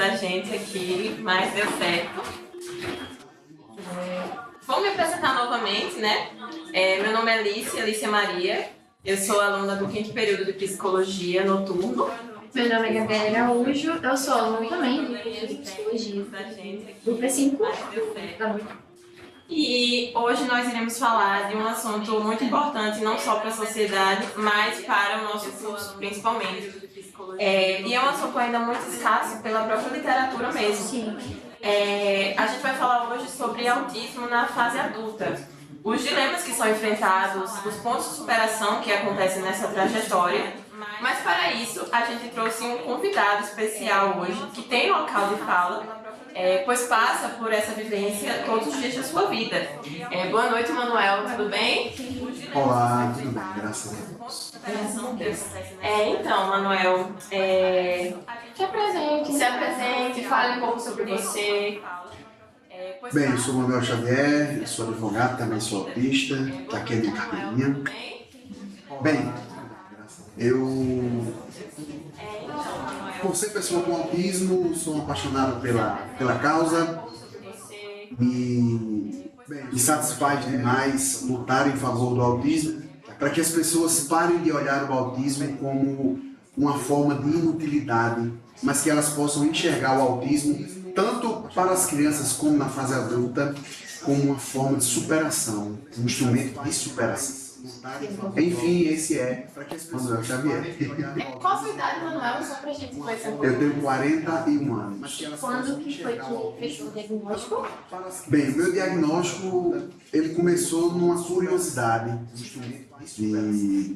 da gente aqui, mas deu certo. Vou me apresentar novamente, né? Meu nome é Alicia Maria. Eu sou aluna do 5º período de Psicologia Noturno. Meu nome é Gabriela Araújo, eu sou aluna também do curso de Psicologia, grupo 5. E hoje nós iremos falar de um assunto muito importante, não só para a sociedade, mas para o nosso curso, principalmente. E é um assunto ainda muito escasso pela própria literatura mesmo. Sim. A gente vai falar hoje sobre autismo na fase adulta. Os dilemas que são enfrentados, os pontos de superação que acontecem nessa trajetória. Mas para isso, a gente trouxe um convidado especial hoje, que tem local de fala, pois passa por essa vivência todos os dias da sua vida. Boa noite, Manuel, tudo bem? Olá, tudo bem, graças a Deus. Graças a Deus. Então, Manuel, se apresente, fale um pouco sobre você. Bem, eu sou Manuel Xavier, eu sou advogado, também sou autista, tá aqui a minha carteirinha. Bem, eu, por ser pessoa com autismo, sou apaixonado pela causa, me satisfaz demais lutar em favor do autismo, para que as pessoas parem de olhar o autismo como uma forma de inutilidade, mas que elas possam enxergar o autismo, tanto para as crianças como na fase adulta, como uma forma de superação, um instrumento de superação. Enfim, esse é Manuel Xavier. Qual a sua idade, Manuel? Só pra gente conhecer um pouco. Eu tenho 41 anos. Quando que foi que fez o diagnóstico? Bem, o meu diagnóstico, ele começou numa curiosidade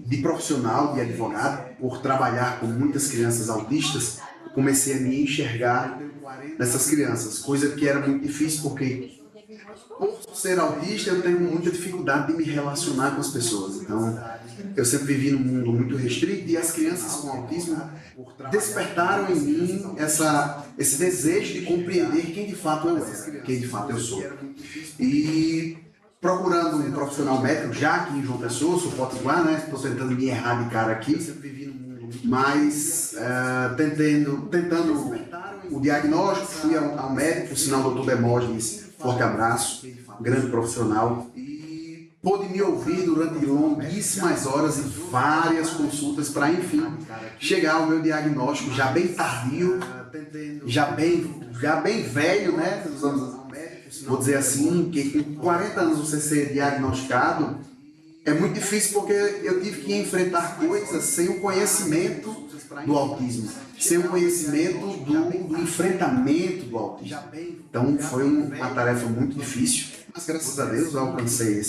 de profissional, de advogado, por trabalhar com muitas crianças autistas. Comecei a me enxergar nessas crianças, coisa que era muito difícil porque, por ser autista, eu tenho muita dificuldade de me relacionar com as pessoas. Então, eu sempre vivi num mundo muito restrito e as crianças com autismo despertaram em mim esse desejo de compreender quem de fato eu era, quem de fato eu sou. E procurando um profissional médico, já aqui em João Pessoa, sou potiguar, né? Estou tentando me errar de cara aqui, mas tentando o diagnóstico, fui ao médico, o sinal do Dr. Demógenes, forte abraço, grande profissional, e pôde me ouvir durante longuíssimas horas e várias consultas para, enfim, chegar ao meu diagnóstico já bem tardio, já bem velho, né? Vou dizer assim, que com 40 anos você ser diagnosticado é muito difícil porque eu tive que enfrentar coisas sem o conhecimento do autismo, sem o conhecimento do enfrentamento do autismo. Então foi uma tarefa muito difícil, mas graças a Deus eu alcancei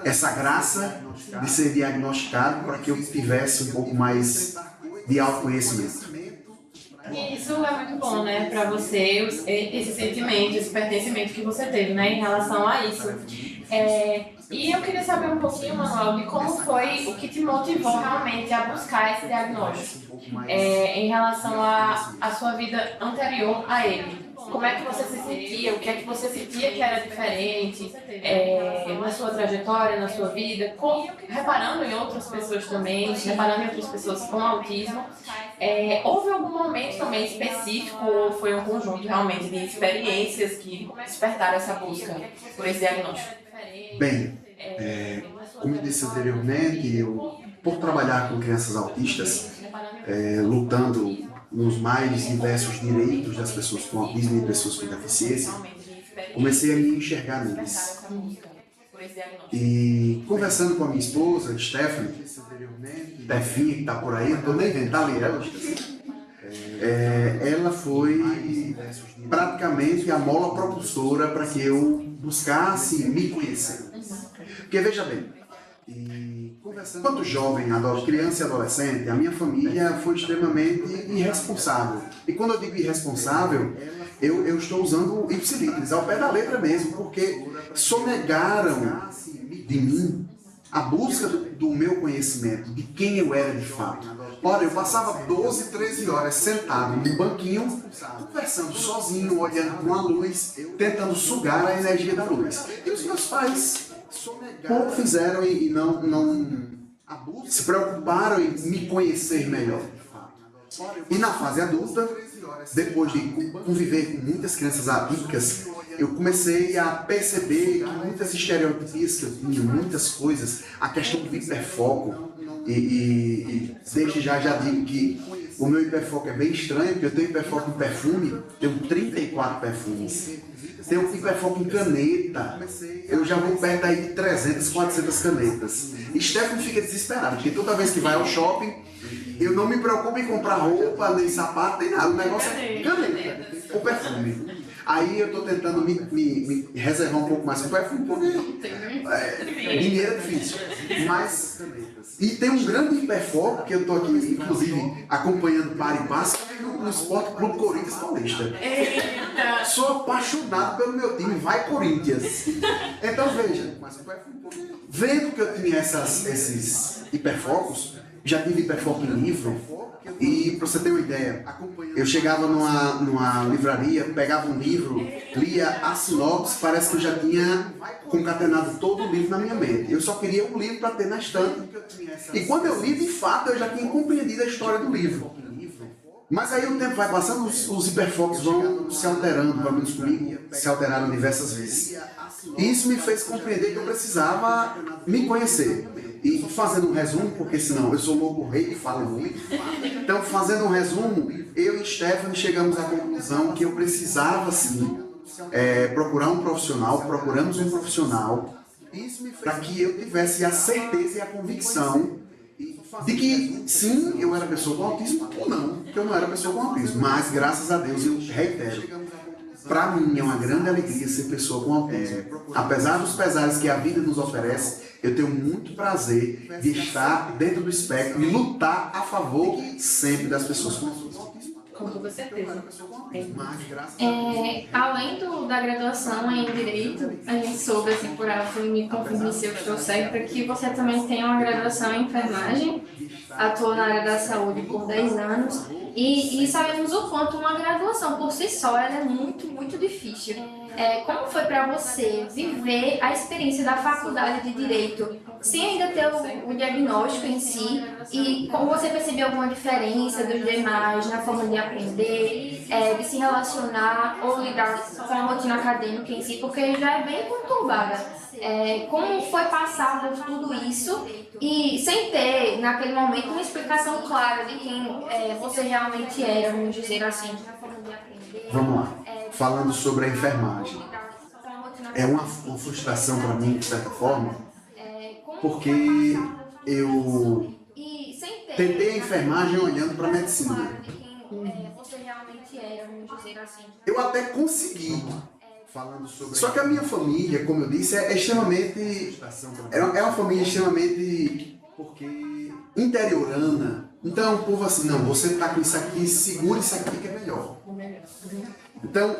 essa graça de ser diagnosticado para que eu tivesse um pouco mais de autoconhecimento. E isso é muito bom, né, para você, esse sentimento, esse pertencimento que você teve, né, em relação a isso. E eu queria saber um pouquinho, Manuel, de como foi o que te motivou realmente a buscar esse diagnóstico em relação à sua vida anterior a ele. Como é que você se sentia, o que é que você sentia que era diferente na sua trajetória, na sua vida, reparando em outras pessoas também, reparando em outras pessoas com autismo. Houve algum momento também específico ou foi um conjunto realmente de experiências que despertaram essa busca por esse diagnóstico? Bem, como eu disse anteriormente, eu, por trabalhar com crianças autistas, lutando nos mais diversos direitos das pessoas com autismo e pessoas com deficiência, comecei a me enxergar neles. E conversando com a minha esposa, Stephanie, Tefinha, que está por aí, não estou nem vendo, tá ali ela, ela foi praticamente a mola propulsora para que eu buscasse me conhecer. Porque veja bem, enquanto jovem, criança e adolescente, a minha família foi extremamente irresponsável. E quando eu digo irresponsável, eu estou usando o ipsilitris, ao pé da letra mesmo, porque sonegaram de mim a busca do meu conhecimento, de quem eu era de fato. Olha, eu passava 12, 13 horas sentado num banquinho, conversando sozinho, olhando com a luz, tentando sugar a energia da luz. E os meus pais pouco fizeram e não se preocuparam em me conhecer melhor. E na fase adulta, depois de conviver com muitas crianças atípicas, eu comecei a perceber que muitas estereotipias que eu tinha, muitas coisas, a questão do hiperfoco, e desde já digo que o meu hiperfoco é bem estranho, porque eu tenho hiperfoco em perfume, tenho 34 perfumes. Tenho hiperfoco em caneta, eu já vou perto aí de 300, 400 canetas. E Stephanie fica desesperado, porque toda vez que vai ao shopping, eu não me preocupo em comprar roupa, nem sapato, nem nada. O negócio é caneta ou perfume. Aí eu estou tentando me reservar um pouco mais com perfume, porque dinheiro é difícil. Mas, e tem um grande hiperfoco, que eu estou aqui, inclusive, acompanhando para e passo, no Esporte Clube Corinthians Paulista. Eita! Sou apaixonado pelo meu time, vai Corinthians. Então veja, vendo que eu tinha esses hiperfocos, já tive hiperfoco em livro, e para você ter uma ideia, eu chegava numa livraria, pegava um livro, lia a sinopse, parece que eu já tinha concatenado todo o livro na minha mente. Eu só queria um livro para ter na estante. E quando eu li, de fato, eu já tinha compreendido a história do livro. Mas aí o tempo vai passando, os hiperfocos vão se alterando, pelo menos comigo, se alteraram diversas vezes. E isso me fez compreender que eu precisava me conhecer. E fazendo um resumo, porque senão eu sou louco rei e falo muito. Então, fazendo um resumo, eu e Stephanie chegamos à conclusão que eu precisava, sim, procurar um profissional, procuramos um profissional, para que eu tivesse a certeza e a convicção de que, sim, eu era pessoa com autismo ou não, que eu não era pessoa com autismo. Mas, graças a Deus, eu reitero, para mim é uma grande alegria ser pessoa com autismo. Apesar dos pesares que a vida nos oferece, eu tenho muito prazer de estar dentro do espectro e lutar a favor sempre das pessoas com autismo. Com toda certeza. Além da graduação em Direito, a gente soube, assim, por alto, e me confirme se eu estou certa, que você também tem uma graduação em enfermagem, atuou na área da saúde por 10 anos, e sabemos o quanto uma graduação por si só ela é muito, muito difícil. Como foi para você viver a experiência da faculdade de Direito, sem ainda ter o diagnóstico em si, e como você percebeu alguma diferença dos demais na forma de aprender, de se relacionar ou lidar com a rotina acadêmica em si, porque já é bem conturbada. Como foi passar por tudo isso e sem ter, naquele momento, uma explicação clara de quem você realmente era, vamos dizer assim. Vamos lá. Falando sobre a enfermagem. É uma frustração para mim, de certa forma, porque eu tentei a enfermagem olhando para a medicina. Eu até consegui. Só que a minha família, como eu disse, é extremamente... É uma família extremamente interiorana. Então, o povo assim, não, você está com isso aqui, segura isso aqui que é melhor. Então,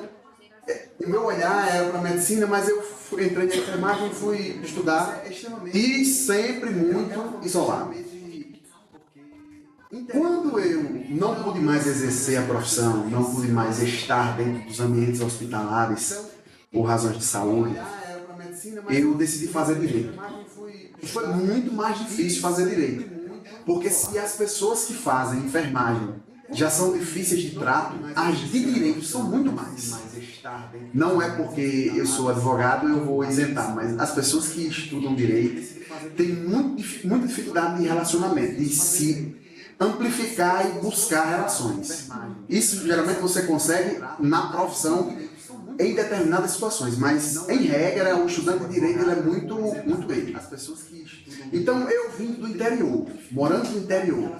o meu olhar era para a medicina, mas eu entrei na enfermagem e fui estudar, e sempre muito isolado. Quando eu não pude mais exercer a profissão, não pude mais estar dentro dos ambientes hospitalares por razões de saúde, eu decidi fazer direito. E foi muito mais difícil fazer direito, porque se as pessoas que fazem enfermagem já são difíceis de trato, as de direito são muito mais. Não é porque eu sou advogado eu vou isentar, mas as pessoas que estudam direito têm muita dificuldade de relacionamento, de se amplificar e buscar relações. Isso geralmente você consegue na profissão em determinadas situações, mas em regra o estudante de direito ele é muito ele. Então eu vim do interior, morando no interior,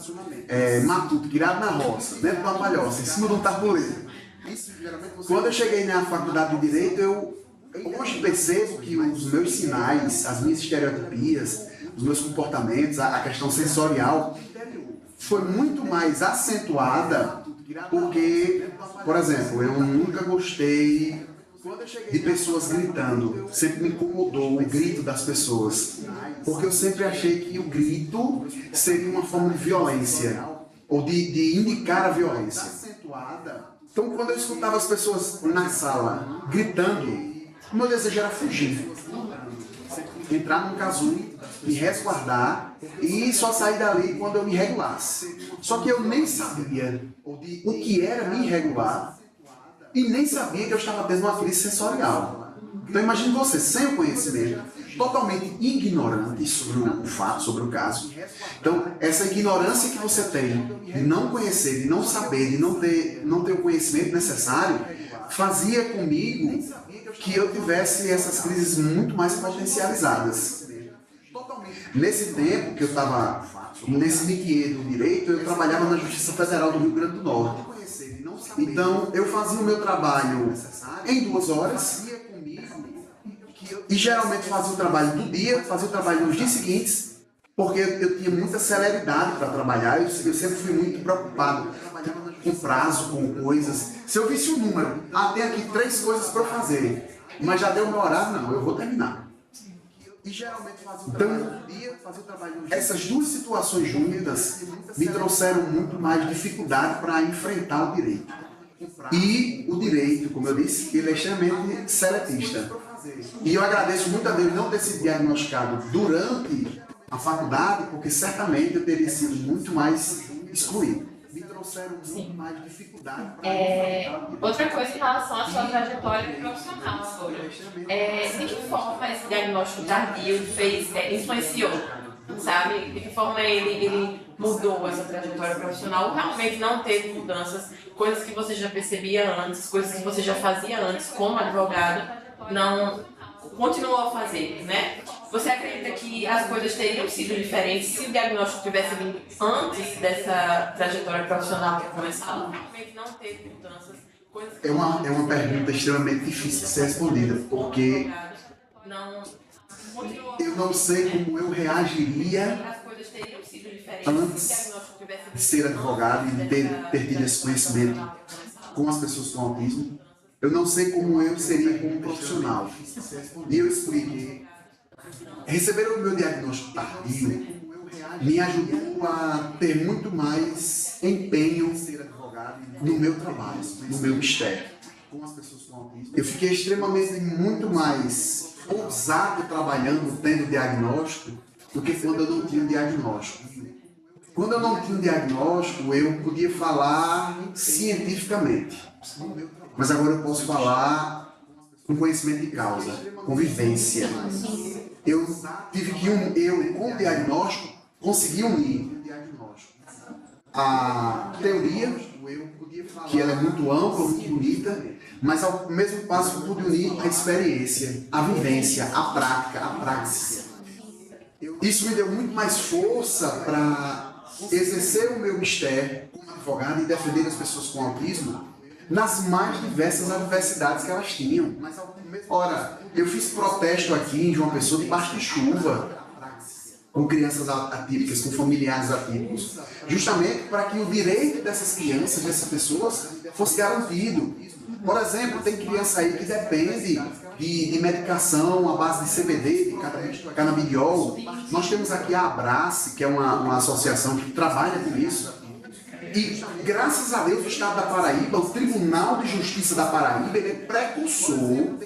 matuto, criado na roça, dentro de uma palhoça, em cima de um tabuleiro. Quando eu cheguei na faculdade de Direito, eu hoje percebo que os meus sinais, as minhas estereotipias, os meus comportamentos, a questão sensorial, foi muito mais acentuada porque, por exemplo, eu nunca gostei de pessoas gritando. Sempre me incomodou o grito das pessoas, porque eu sempre achei que o grito seria uma forma de violência, ou de indicar a violência. Então, quando eu escutava as pessoas na sala gritando, o meu desejo era fugir. entrar num casulo, me resguardar e só sair dali quando eu me regulasse. Só que eu nem sabia o que era me regular e nem sabia que eu estava tendo uma crise sensorial. Então imagine você, sem o conhecimento, totalmente ignorante sobre o fato, sobre o caso. Então, essa ignorância que você tem de não conhecer, de não saber, de não ter o conhecimento necessário, fazia comigo que eu tivesse essas crises muito mais potencializadas. Nesse tempo que eu estava nesse métier do direito, eu trabalhava na Justiça Federal do Rio Grande do Norte. Então, eu fazia o meu trabalho em 2 horas e geralmente fazia o trabalho do dia, fazia o trabalho nos dias seguintes, porque eu tinha muita celeridade para trabalhar, eu sempre fui muito preocupado com prazo, com coisas. Se eu visse um número, tem aqui 3 coisas para eu fazer, mas já deu meu horário, não, eu vou terminar. E geralmente fazia o trabalho. Essas 2 situações juntas me trouxeram muito mais dificuldade para enfrentar o direito. E o direito, como eu disse, ele é extremamente seletista. E eu agradeço muito a Deus não ter sido diagnosticado durante a faculdade, porque certamente eu teria sido muito mais excluído. Me trouxeram muito mais dificuldade para outra coisa em relação à sua trajetória profissional agora. De que forma esse diagnóstico tardio influenciou, sabe? De que forma ele mudou essa trajetória profissional? Ou realmente não teve mudanças, coisas que você já percebia antes, coisas que você já fazia antes como advogado, não continuou a fazer, né? Você acredita que as coisas teriam sido diferentes se o diagnóstico tivesse vindo antes dessa trajetória profissional que começou? Realmente não teve mudanças, coisas que... É uma pergunta extremamente difícil de ser respondida, porque eu não sei como eu reagiria antes de ser advogado e de ter tido esse conhecimento com as pessoas com autismo. Eu não sei como eu seria como profissional. E eu expliquei. Receber o meu diagnóstico tardio me ajudou a ter muito mais empenho no meu trabalho, no meu mistério. Eu fiquei extremamente muito mais ousado trabalhando, tendo diagnóstico, do que quando eu não tinha um diagnóstico. Quando eu não tinha um diagnóstico, eu podia falar cientificamente. Mas agora eu posso falar com conhecimento de causa, com vivência. Eu com o diagnóstico, consegui unir a teoria, que ela é muito ampla, muito bonita, mas ao mesmo passo eu pude unir a experiência, a vivência, a prática, a praxis. Isso me deu muito mais força para exercer o meu mistério como advogado e defender as pessoas com autismo nas mais diversas adversidades que elas tinham. Ora, eu fiz protesto aqui em João Pessoa debaixo de chuva, com crianças atípicas, com familiares atípicos, justamente para que o direito dessas crianças, dessas pessoas, fosse garantido. Por exemplo, tem criança aí que depende de medicação à base de CBD, de canabidiol. Nós temos aqui a Abrace, que é uma associação que trabalha com isso. E, graças a Deus, o Estado da Paraíba, o Tribunal de Justiça da Paraíba, ele é precursor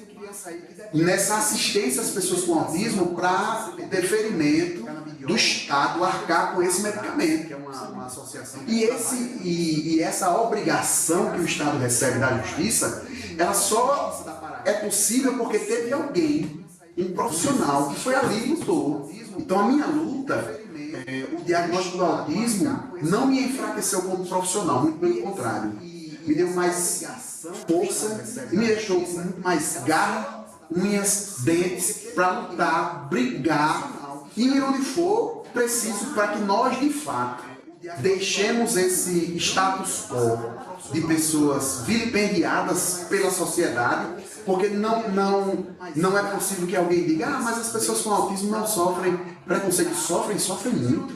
nessa assistência às pessoas com autismo para deferimento do Estado arcar com esse medicamento, que é uma associação. E essa obrigação que o Estado recebe da Justiça, ela só é possível porque teve alguém, um profissional, que foi ali e lutou. Então, a minha luta... o diagnóstico do autismo não me enfraqueceu como profissional, muito pelo contrário. Me deu mais força e me deixou com muito mais garra, unhas, dentes, para lutar, brigar e ir onde for preciso para que nós, de fato, deixemos esse status quo de pessoas vilipendiadas pela sociedade, porque não é possível que alguém diga, mas as pessoas com autismo não sofrem preconceito. Sofrem muito.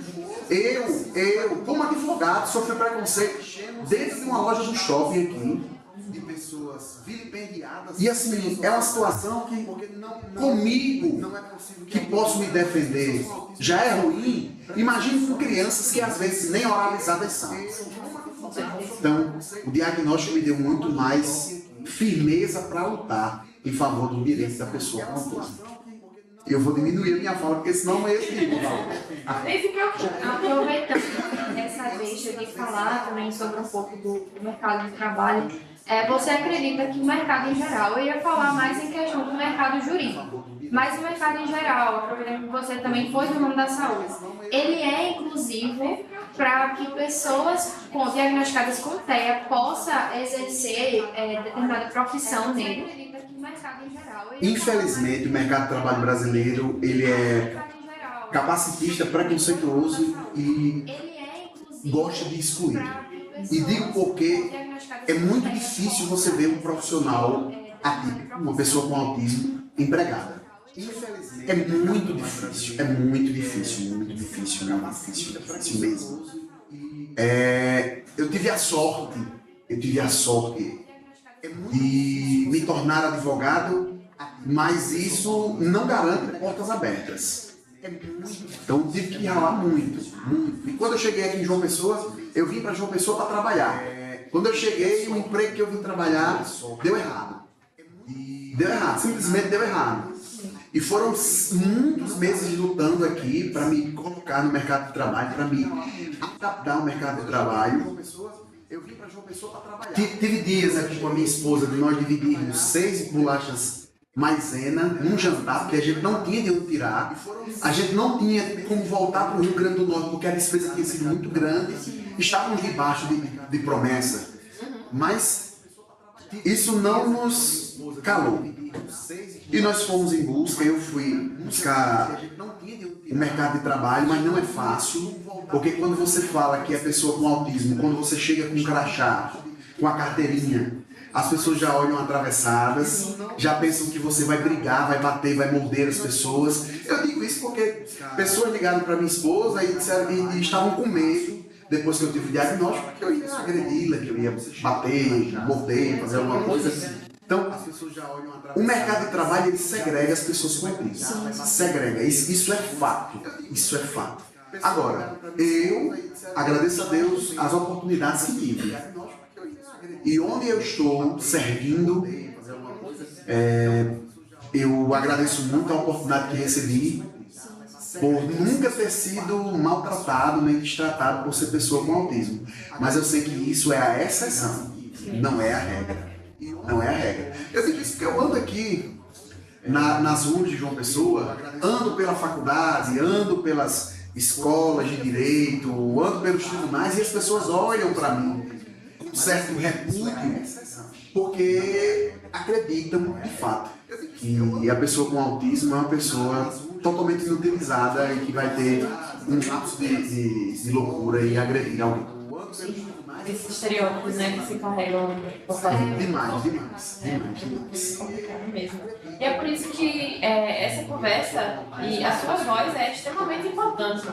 Eu, como advogado, sofri preconceito dentro de uma loja do shopping aqui, de pessoas vilipendiadas. E assim, é uma situação que, comigo, que posso me defender, já é ruim. Imagine com crianças que às vezes nem oralizadas são. Então, o diagnóstico me deu muito mais firmeza para lutar em favor do direito da pessoa com autismo. E eu vou diminuir a minha fala, porque senão é esse tipo. Nem se preocupe. Aproveitando essa deixa de falar também sobre um pouco do mercado de trabalho, você acredita que o mercado em geral, eu ia falar mais em questão do mercado jurídico, mas o mercado em geral, aproveitando que você também foi do ramo da saúde, ele é inclusivo para que pessoas diagnosticadas com TEA possam exercer determinada profissão nele? Infelizmente, o mercado de trabalho brasileiro, ele é capacitista, preconceituoso e gosta de excluir. E digo porque é muito difícil você ver um profissional atípico, uma pessoa com autismo, empregada. É muito difícil, muito difícil mesmo. Eu tive a sorte de me tornar advogado, mas isso não garante portas abertas. Então eu tive que ralar muito. E quando eu cheguei aqui em João Pessoa, eu vim para João Pessoa para trabalhar. Quando eu cheguei, o emprego que eu vim trabalhar deu errado. Simplesmente deu errado. E foram muitos meses lutando aqui para me colocar no mercado de trabalho, para me adaptar ao mercado de trabalho. Eu vim para João Pessoa para trabalhar. Tive dias aqui com a minha esposa de nós dividirmos 6 bolachas maisena num jantar, porque a gente não tinha de onde tirar. A gente não tinha como voltar para o Rio Grande do Norte, porque a despesa tinha sido muito grande. Estávamos debaixo de promessa. Mas isso não nos calou. E nós fomos em busca, eu fui buscar o mercado de trabalho, mas não é fácil, porque quando você fala que é pessoa com autismo, quando você chega com um crachá, com a carteirinha, as pessoas já olham atravessadas, já pensam que você vai brigar, vai bater, vai morder as pessoas. Eu digo isso porque pessoas ligaram para minha esposa e estavam com medo, depois que eu tive o diagnóstico, que eu ia agredi-la, que eu ia bater, morder, fazer alguma coisa. Então, o mercado de trabalho ele segrega as pessoas com autismo. Segrega. Isso é fato. Agora, eu agradeço a Deus as oportunidades que tive. E onde eu estou servindo, eu agradeço muito a oportunidade que recebi por nunca ter sido maltratado nem destratado por ser pessoa com autismo. Mas eu sei que isso é a exceção, não é a regra. Eu digo isso porque eu ando aqui nas ruas de João Pessoa, ando pela faculdade, ando pelas escolas de direito, ando pelos tribunais e as pessoas olham para mim com certo repúdio, porque acreditam de fato que a pessoa com autismo é uma pessoa totalmente inutilizada e que vai ter um ato de loucura e agredir alguém. Esses estereótipos, né, que se carregam por parte Demais. complicado mesmo. E é por isso que essa conversa e a sua voz é extremamente importante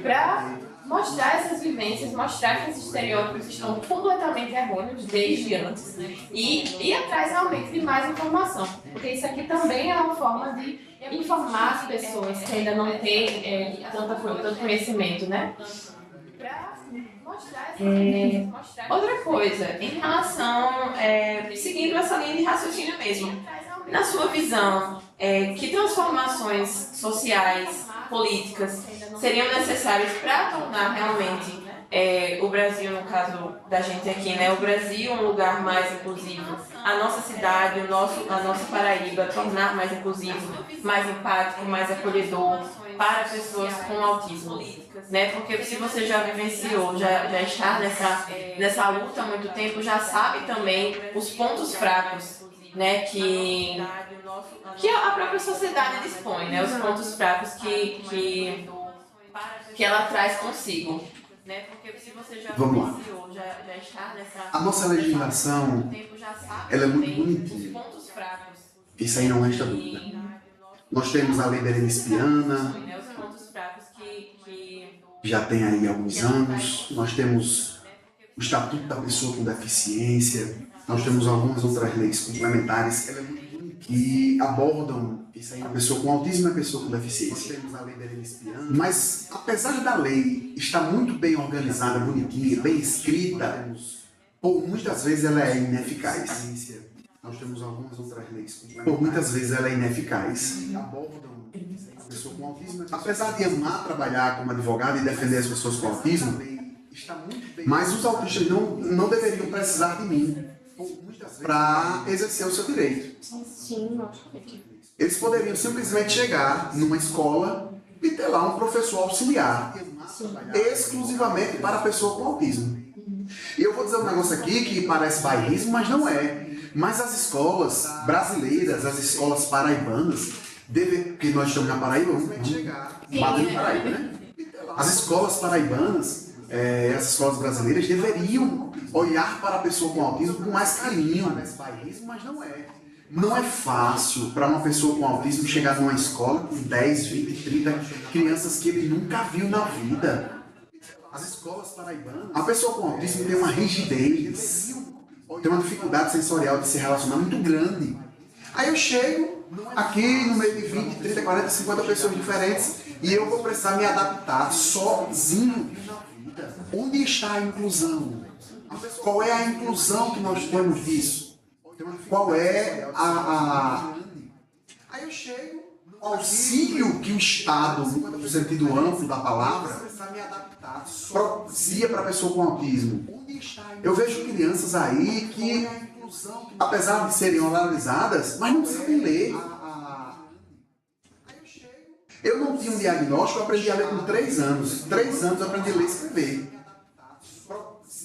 para mostrar essas vivências, mostrar que esses estereótipos estão completamente errôneos desde antes e ir atrás realmente de mais informação, porque isso aqui também é uma forma de informar as pessoas que ainda não têm tanto conhecimento, né? Outra coisa, em relação, seguindo essa linha de raciocínio mesmo, na sua visão, que transformações sociais, políticas, seriam necessárias para tornar realmente o Brasil, no caso da gente aqui, né, o Brasil um lugar mais inclusivo, a nossa cidade, a nossa Paraíba, tornar mais inclusivo, mais empático, mais acolhedor para pessoas com autismo, né? Porque se você já vivenciou, já está nessa luta há muito tempo, já sabe também os pontos fracos, né, que a própria sociedade dispõe, né, os pontos fracos que ela traz consigo. Vamos lá. A nossa legislação, ela é muito bonitinha. Isso aí não resta dúvida. Nós temos a lei Belém Espiana, já tem aí alguns anos. Nós temos o Estatuto da Pessoa com Deficiência. Nós temos algumas outras leis complementares que abordam a pessoa com autismo e a pessoa com deficiência. Mas, apesar da lei estar muito bem organizada, bonitinha, bem escrita, muitas vezes ela é ineficaz. Nós temos algumas outras leis. Muitas vezes ela é ineficaz. Pessoa com autismo, apesar de amar trabalhar como advogado e defender as pessoas com autismo, mas os autistas não deveriam precisar de mim para exercer o seu direito. Sim, Eles poderiam simplesmente chegar numa escola e ter lá um professor auxiliar, exclusivamente para a pessoa com autismo. E eu vou dizer um negócio aqui que parece bairrismo, mas não é. Mas as escolas brasileiras, as escolas paraibanas, porque nós estamos na Paraíba, vamos chegar. Paraíba, né? As escolas paraibanas, as escolas brasileiras, deveriam olhar para a pessoa com autismo com mais carinho. Parece bairrismo, mas não é. Não é fácil para uma pessoa com autismo chegar numa escola com 10, 20, 30 crianças que ele nunca viu na vida. As escolas paraibanas, a pessoa com autismo tem uma rigidez, tem uma dificuldade sensorial de se relacionar muito grande. Aí eu chego aqui no meio de 20, 30, 40, 50 pessoas diferentes e eu vou precisar me adaptar sozinho. Onde está a inclusão? Qual é a inclusão que nós temos disso? Qual é Aí eu chego, o auxílio que o Estado, no sentido amplo da palavra, propicia para a pessoa com autismo. Eu vejo crianças aí que, apesar de serem oralizadas, mas não sabem ler. Eu não tinha um diagnóstico, eu aprendi a ler com 3 anos. 3 anos eu aprendi a ler e escrever.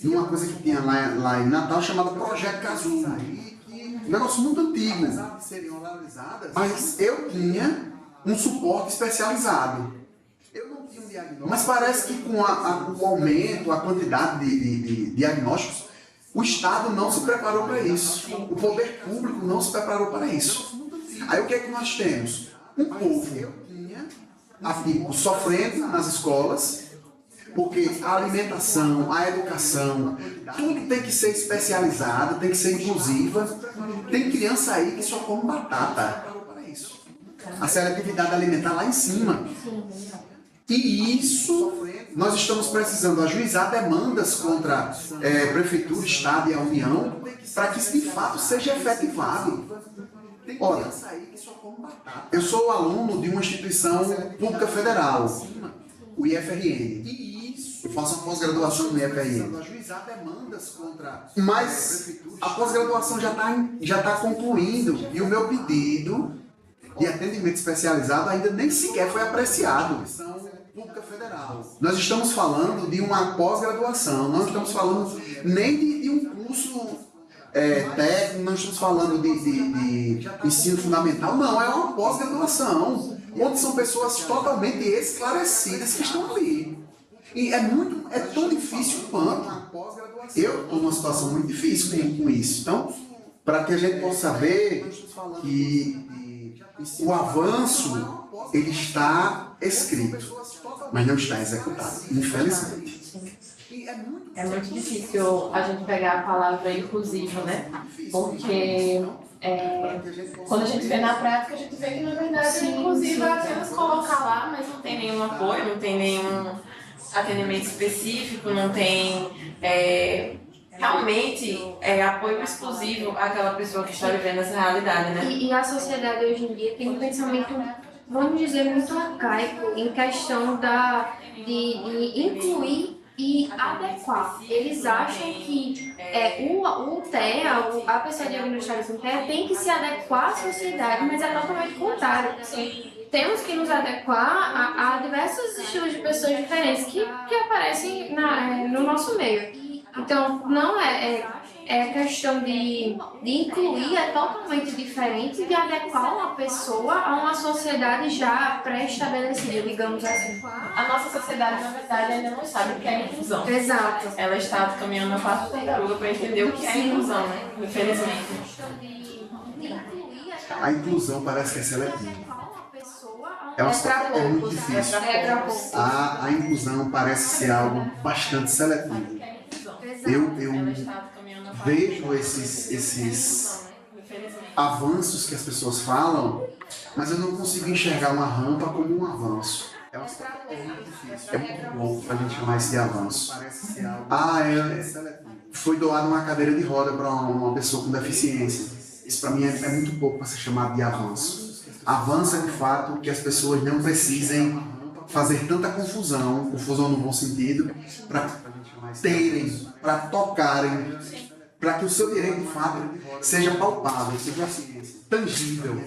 E uma coisa que tinha lá em Natal chamada Projeto Casulo. Um negócio muito antigo. Mas eu tinha um suporte especializado. Mas parece que com o aumento, a quantidade de diagnósticos, o Estado não se preparou para isso. O poder público não se preparou para isso. Aí o que é que nós temos? Um povo sofrendo nas escolas, porque a alimentação, a educação, tudo tem que ser especializado, tem que ser inclusiva. Tem criança aí que só come batata. A seletividade alimentar lá em cima. E isso, nós estamos precisando ajuizar demandas contra Prefeitura, Estado e a União para que isso de fato seja efetivado. Ora, eu sou aluno de uma instituição pública federal, o IFRN. Eu faço uma pós-graduação no IFRN. Mas a pós-graduação já está concluindo e o meu pedido de atendimento especializado ainda nem sequer foi apreciado. Pública Federal. Nós estamos falando de uma pós-graduação, não estamos falando nem de um curso técnico, não estamos falando de ensino fundamental, não, é uma pós-graduação, onde são pessoas totalmente esclarecidas que estão ali. E é tão difícil quanto. Eu estou numa situação muito difícil com isso. Então, para que a gente possa ver que o avanço ele está escrito, mas não está executado, infelizmente. É muito difícil a gente pegar a palavra inclusiva, né? Porque quando a gente vê na prática, a gente vê que na verdade inclusiva é apenas colocar lá, mas não tem nenhum apoio, não tem nenhum atendimento específico, não tem realmente apoio exclusivo àquela pessoa que está vivendo essa realidade, né? E a sociedade hoje em dia tem um pensamento, vamos dizer, muito arcaico em questão de incluir e adequar. Eles acham que o TEA, a pessoa diagnosticada com TEA, tem que se adequar à sociedade, mas é totalmente contrário. Temos que nos adequar a diversos estilos de pessoas diferentes que aparecem no nosso meio. Então, não questão de incluir, é totalmente diferente de adequar uma pessoa a uma sociedade já pré-estabelecida, digamos assim. A nossa sociedade, na verdade, ainda não sabe o que é inclusão. Exato. Ela está caminhando a passo de tartaruga para entender o que é inclusão, né? Infelizmente. A inclusão parece que é seletiva. É muito difícil. A inclusão parece ser algo bastante seletivo. Eu vejo esses avanços que as pessoas falam, mas eu não consigo enxergar uma rampa como um avanço. É muito louco para a gente chamar isso de avanço. Foi doada uma cadeira de roda para uma pessoa com deficiência. Isso para mim é muito pouco para ser chamado de avanço. avança de fato que as pessoas não precisem fazer tanta confusão no bom sentido, para terem, para tocarem, para que o seu direito de fato seja palpável, seja tangível.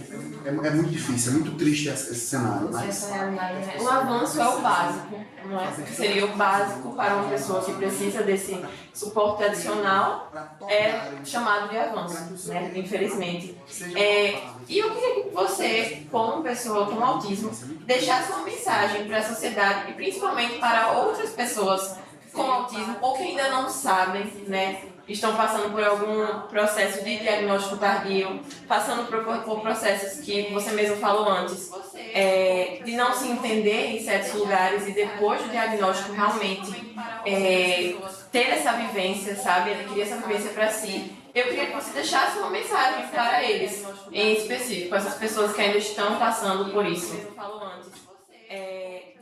É muito difícil, é muito triste esse cenário. Mas... Essa é a realidade, né? O avanço é o básico, não é? Seria o básico para uma pessoa que precisa desse suporte adicional, é chamado de avanço, né? Infelizmente. E eu queria que você, como pessoa com autismo, deixasse uma mensagem para a sociedade e principalmente para outras pessoas com autismo ou que ainda não sabem, né? Estão passando por algum processo de diagnóstico tardio, passando por processos que você mesmo falou antes, de não se entender em certos lugares e depois do diagnóstico realmente ter essa vivência, sabe? Adquirir essa vivência para si. Eu queria que você deixasse uma mensagem para eles, em específico, essas pessoas que ainda estão passando por isso.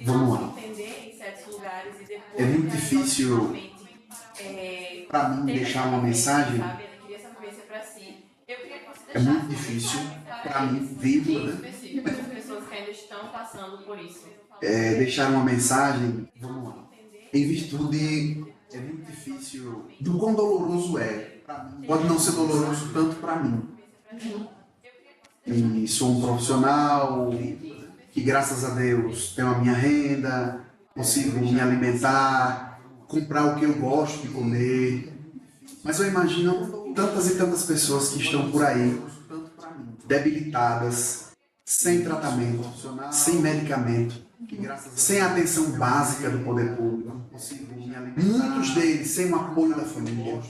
Vamos lá. É muito difícil para mim deixar uma mensagem. É muito difícil para mim, vírgula, né? Deixar uma mensagem, vamos lá, em virtude, é muito difícil do quão doloroso é. Pode não ser doloroso tanto para mim. E sou um profissional que, graças a Deus, tenho a minha renda, consigo me alimentar, comprar o que eu gosto de comer. Mas eu imagino tantas e tantas pessoas que estão por aí, debilitadas, sem tratamento, sem medicamento, sem atenção básica do poder público. Muitos deles sem o apoio da família.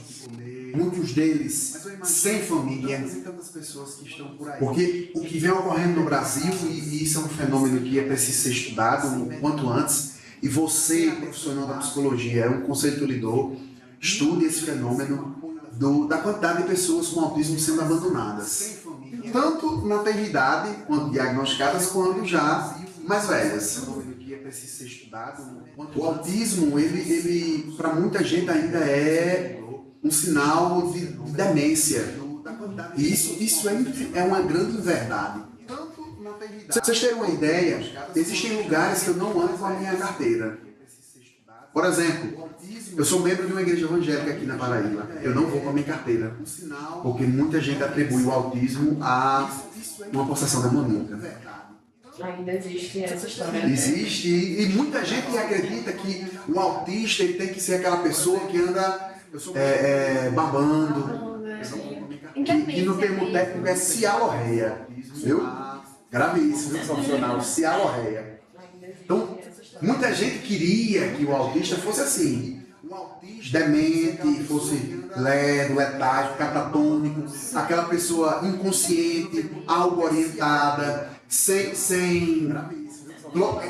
Muitos deles sem família. Porque o que vem ocorrendo no Brasil, e isso é um fenômeno que é preciso ser estudado o quanto antes, e você, profissional da psicologia, é um conselho que eu lhe dou, estude esse fenômeno da quantidade de pessoas com autismo sendo abandonadas. Tanto na tenridade, quanto diagnosticadas, quanto já mais velhas. O autismo, ele para muita gente ainda é um sinal de demência. E isso é uma grande verdade. Se vocês terem uma ideia, existem lugares que eu não ando com a minha carteira. Por exemplo, eu sou membro de uma igreja evangélica aqui na Paraíba. Eu não vou com a minha carteira, porque muita gente atribui o autismo a uma possessão demoníaca. Ainda existe essa história. Existe, e muita gente acredita que o autista ele tem que ser aquela pessoa que anda babando, que no termo técnico é cialorreia, viu? Gravíssimo, profissional, cialorreia. Então, muita gente queria que o autista fosse assim, demente, fosse lerdo, letático, catatônico, aquela pessoa inconsciente, algo orientada, sem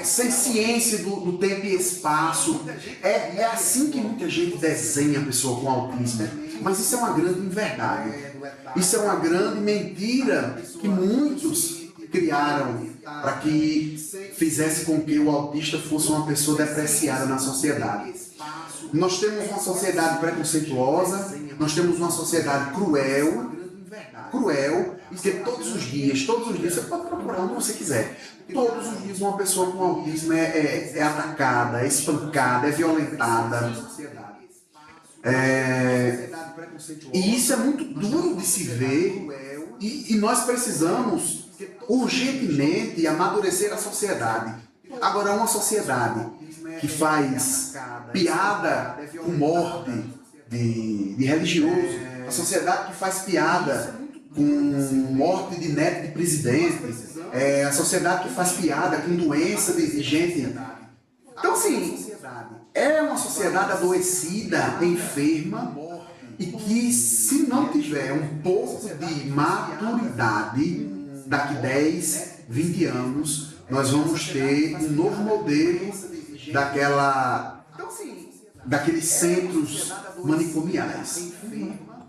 ciência do tempo e espaço. É assim que muita gente desenha a pessoa com autismo. Mas isso é uma grande inverdade. Isso é uma grande mentira que muitos criaram para que fizesse com que o autista fosse uma pessoa depreciada na sociedade. Nós temos uma sociedade preconceituosa, nós temos uma sociedade cruel, porque todos os dias, você pode procurar onde você quiser, todos os dias uma pessoa com autismo é atacada, é espancada, é violentada. E isso é muito duro de se ver, e nós precisamos urgentemente amadurecer a sociedade. Agora, uma sociedade que faz piada com morte de religioso, a sociedade que faz piada com morte de neto de presidente, a sociedade que faz piada com doença de gente. Então, assim, é uma sociedade adoecida, enferma, e que, se não tiver um pouco de maturidade, daqui 10, 20 anos, nós vamos ter um novo modelo daqueles centros manicomiais.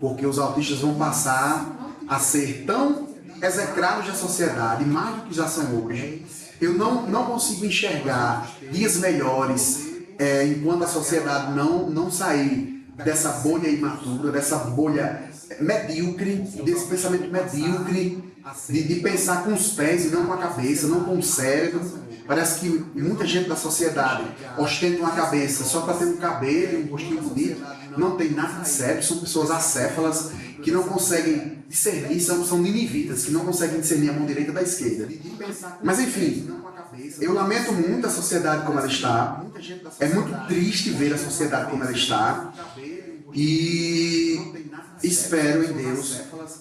Porque os autistas vão passar a ser tão execrados da sociedade, mais do que já são hoje. Eu não consigo enxergar dias melhores enquanto a sociedade não sair dessa bolha imatura, dessa bolha medíocre, desse pensamento medíocre, de pensar com os pés e não com a cabeça, não com o cérebro. Parece que muita gente da sociedade ostenta uma cabeça só para ter um cabelo e um rostinho bonito. Não tem nada de cérebro, são pessoas acéfalas que não conseguem discernir, são ninivitas, que não conseguem discernir a mão direita da esquerda. Mas enfim, eu lamento muito a sociedade como ela está. É muito triste ver a sociedade como ela está. E espero em Deus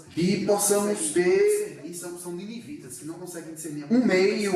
que possamos ter um meio,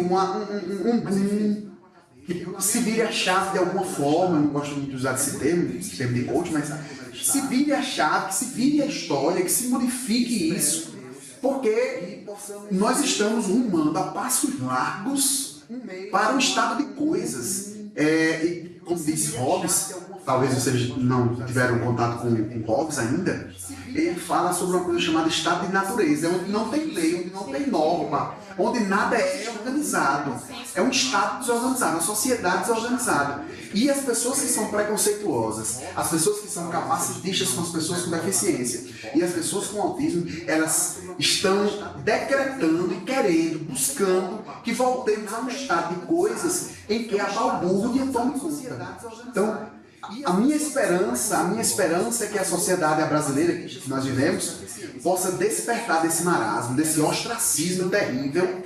que se vire a chave de alguma forma. Eu não gosto muito de usar esse termo de coach, mas se vire a chave, que se vire a história, que se modifique isso, porque nós estamos rumando a passos largos para um estado de coisas. E como disse Hobbes, talvez vocês não tiveram contato com Hobbes ainda, ele fala sobre uma coisa chamada estado de natureza, onde não tem lei, onde não tem norma, onde nada é organizado. É um estado desorganizado, uma sociedade desorganizada. E as pessoas que são preconceituosas, as pessoas que são capacitistas com as pessoas com deficiência e as pessoas com autismo, elas estão decretando e querendo, buscando que voltemos a um estado de coisas em que a balbúrdia tome conta. Então, a minha esperança é que a sociedade brasileira que nós vivemos possa despertar desse marasmo, desse ostracismo terrível,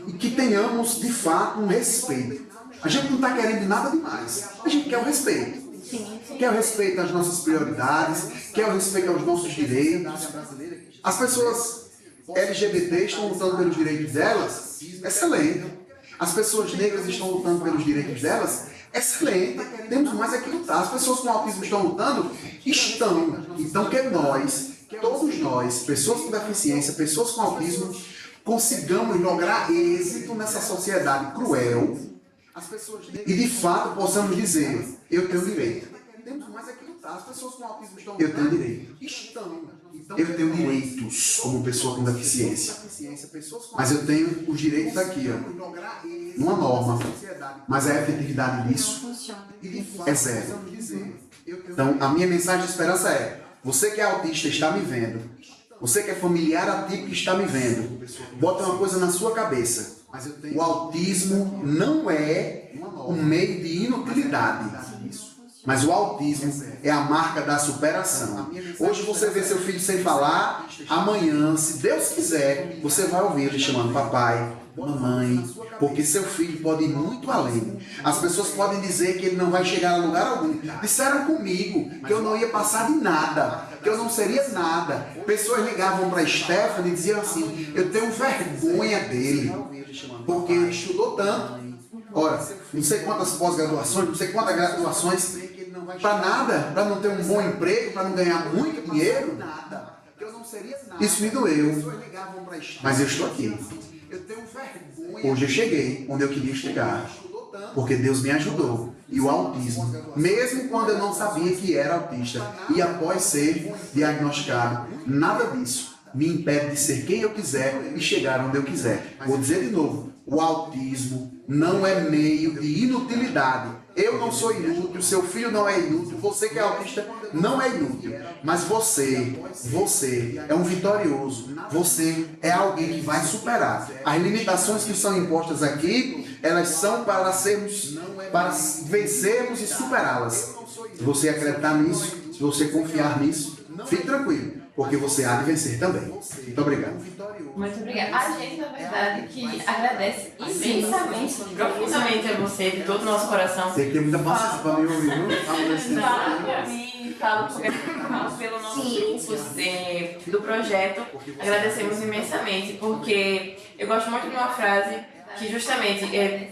e que tenhamos, de fato, um respeito. A gente não está querendo nada demais, a gente quer o respeito. Quer o respeito às nossas prioridades, quer o respeito aos nossos direitos. As pessoas LGBT estão lutando pelos direitos delas, excelente. As pessoas negras estão lutando pelos direitos delas, excelente. Temos mais é que lutar. As pessoas com autismo estão lutando? Estão. Então que nós, todos nós, pessoas com deficiência, pessoas com autismo, consigamos lograr êxito nessa sociedade cruel e de fato possamos dizer, eu tenho direito. Temos mais é que lutar. As pessoas com autismo estão lutando? Eu tenho direito. Eu tenho direitos como pessoa com deficiência. Mas eu tenho os direitos aqui, ó, numa norma. Mas a efetividade disso é zero. Então, a minha mensagem de esperança é: você que é autista está me vendo. Você que é familiar atípico está me vendo. Bota uma coisa na sua cabeça. O autismo não é um meio de inutilidade. Mas o autismo é a marca da superação. Hoje você vê seu filho sem falar, amanhã, se Deus quiser, você vai ouvir ele chamando papai, mamãe, porque seu filho pode ir muito além. As pessoas podem dizer que ele não vai chegar a lugar algum. Disseram comigo que eu não ia passar de nada, que eu não seria nada. Pessoas ligavam para Stephanie e diziam assim: eu tenho vergonha dele, porque ele estudou tanto. Ora, não sei quantas pós-graduações, não sei quantas graduações, para nada, para não ter um bom emprego, para não ganhar muito dinheiro. Isso me doeu, mas eu estou aqui. Hoje eu cheguei onde eu queria chegar, porque Deus me ajudou. E o autismo, mesmo quando eu não sabia que era autista, e após ser diagnosticado, nada disso me impede de ser quem eu quiser e chegar onde eu quiser. Vou dizer de novo, o autismo não é meio de inutilidade. Eu não sou inútil, seu filho não é inútil, você que é autista não é inútil. Mas você é um vitorioso. Você é alguém que vai superar. As limitações que são impostas aqui, elas são para vencermos e superá-las. Se você acreditar nisso, se você confiar nisso, fique tranquilo, porque você há de vencer também. Muito obrigado. Muito obrigada. A gente, na verdade, que agradece imensamente, profundamente a você, de todo o nosso coração. Tem que ter muita paciência para me ouvir, viu? Fala para mim, falo pelo nosso grupo do projeto. Agradecemos imensamente, porque eu gosto muito de uma frase que justamente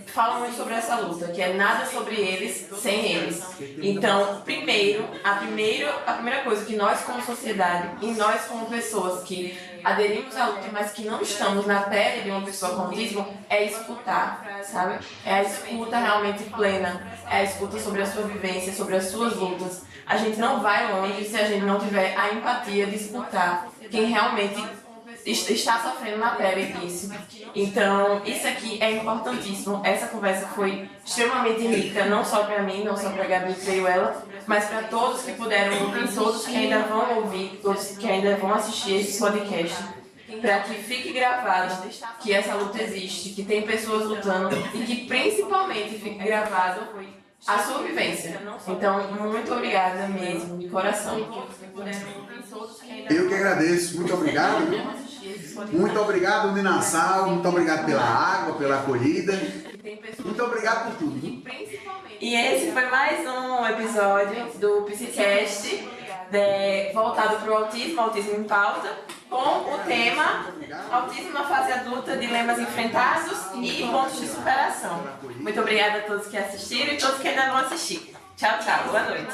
fala muito sobre essa luta, que é nada sobre eles sem eles. Então, a primeira coisa que nós como sociedade e nós como pessoas que aderimos à luta, mas que não estamos na pele de uma pessoa com autismo, é escutar, sabe? É a escuta realmente plena, é a escuta sobre a sua vivência, sobre as suas lutas. A gente não vai longe se a gente não tiver a empatia de escutar quem realmente está sofrendo na pele isso. Então, isso aqui é importantíssimo. Essa conversa foi extremamente rica, não só para mim, não só para a Gabi que veio ela, mas para todos que puderam ouvir, todos que ainda vão ouvir, todos que ainda vão assistir esse podcast. Para que fique gravado que essa luta existe, que tem pessoas lutando e que principalmente fique gravado a sua vivência. Então, muito obrigada mesmo, de coração. Eu que agradeço, muito obrigado. Muito obrigado, Uninassal, muito obrigado pela água, pela acolhida. Muito obrigado por tudo. E esse foi mais um episódio do Psicast, voltado para o autismo em pauta, com o tema Autismo na fase adulta, dilemas enfrentados e pontos de superação. Muito obrigada a todos que assistiram e todos que ainda vão assistir. Tchau, tchau. Boa noite.